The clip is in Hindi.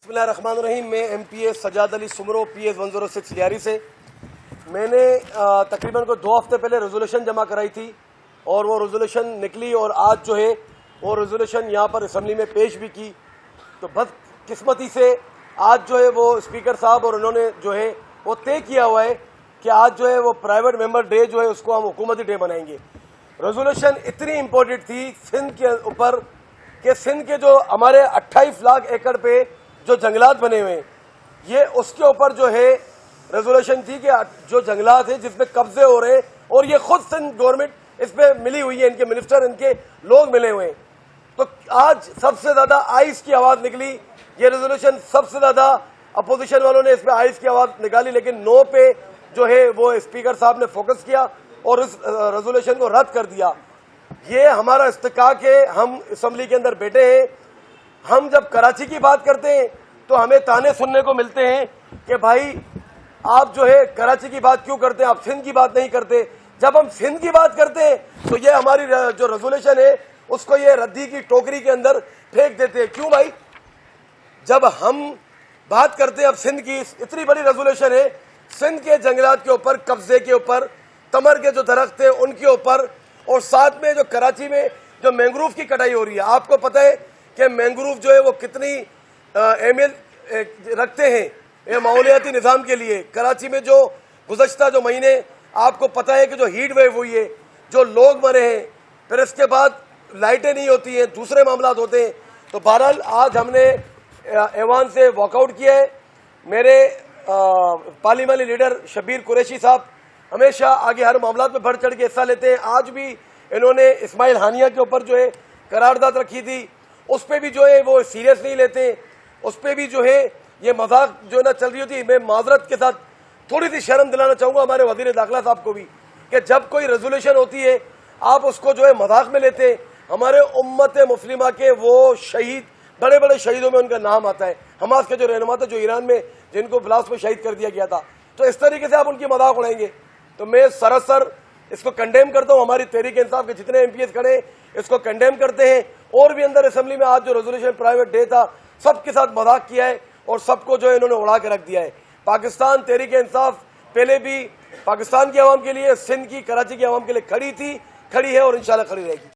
बिस्मिल्लाहिर्रहमानिर्रहीम। मैं MPA सजाद अली सुमरो PS 106 लियारी से मैंने तकरीबन को 2 हफ्ते पहले रेजोल्यूशन जमा कराई थी और वो रेजोल्यूशन निकली और आज जो है वो रेजोल्यूशन यहाँ पर असम्बली में पेश भी की। तो बदकिस्मती से आज जो है वो स्पीकर साहब और उन्होंने जो है वो तय किया हुआ है कि आज जो है वो प्राइवेट मेंबर डे जो है उसको हम हुकूमती डे बनाएंगे। रेजोल्यूशन इतनी इम्पोर्टेंट थी सिंध के ऊपर कि सिंध के जो हमारे 28 लाख एकड़ पे जो जंगलात बने हुए हैं ये उसके ऊपर जो है रेजोल्यूशन थी कि जो जंगलात है जिसमें कब्जे हो रहे हैं और ये खुद सिंध गवर्नमेंट इस पे मिली हुई है, इनके मिनिस्टर इनके लोग मिले हुए हैं। तो आज सबसे ज्यादा आइस की आवाज निकली, ये रेजोल्यूशन सबसे ज्यादा अपोजिशन वालों ने इस पे आइस की आवाज निकाली, लेकिन नो पे जो है वो स्पीकर साहब ने फोकस किया और इस रेजोल्यूशन को रद्द कर दिया। ये हमारा इस्तिकाक है, हम असम्बली के अंदर बैठे हैं। हम जब कराची की बात करते हैं तो हमें ताने सुनने को मिलते हैं कि भाई आप जो है कराची की बात क्यों करते हैं, आप सिंध की बात नहीं करते। जब हम सिंध की बात करते हैं तो ये हमारी जो रेजोल्यूशन है उसको ये रद्दी की टोकरी के अंदर फेंक देते हैं। क्यों भाई? जब हम बात करते हैं अब सिंध की, इतनी बड़ी रेजोल्यूशन है सिंध के जंगलात के ऊपर, कब्जे के ऊपर, तमर के जो दरख्त है उनके ऊपर, और साथ में जो कराची में जो मैंग्रोव की कटाई हो रही है। आपको पता है कि मैंग्रोव जो है वो कितनी अहमियत रखते हैं ये माहौलियाती निज़ाम के लिए। कराची में जो गुज़श्ता जो महीने आपको पता है कि जो हीट वेव हुई है, जो लोग मरे हैं, फिर इसके बाद लाइटें नहीं होती हैं, दूसरे मामला होते हैं। तो बहरहाल आज हमने ऐवान से वॉकआउट किया है। मेरे पार्लियामेंट्री लीडर शब्बीर कुरैशी साहब हमेशा आगे हर मामला में बढ़ चढ़ के हिस्सा लेते हैं। आज भी इन्होंने इस्माइल हानिया के ऊपर जो है करारदाद रखी थी, उस पर भी जो है वो सीरियस नहीं लेते, उस पर भी जो है ये मजाक जो है ना चल रही होती। मैं माजरत के साथ थोड़ी सी शर्म दिलाना चाहूँगा हमारे वज़ीर दाखिला साहब को भी कि जब कोई रेजोल्यूशन होती है आप उसको जो है मजाक में लेते हैं। हमारे उम्मत मुस्लिमा के वो शहीद, बड़े बड़े शहीदों में उनका नाम आता है। हमास के जो रहनुमा थे जो ईरान में जिनको ब्लास्ट में शहीद कर दिया गया था, तो इस तरीके से आप उनकी मजाक उड़ाएंगे तो मैं सरासर इसको कंडेम करता हूँ। हमारी तहरीक इंसाफ के जितने MPs खड़े इसको कंडेम करते हैं। और भी अंदर असेंबली में आज जो रेजोल्यूशन प्राइवेट डे था सबके साथ मजाक किया है और सबको जो है इन्होंने उड़ा के रख दिया है। पाकिस्तान तहरीक इंसाफ पहले भी पाकिस्तान की आवाम के लिए, सिंध की, कराची की आवाम के लिए खड़ी थी, खड़ी है और इंशाल्लाह खड़ी रहेगी।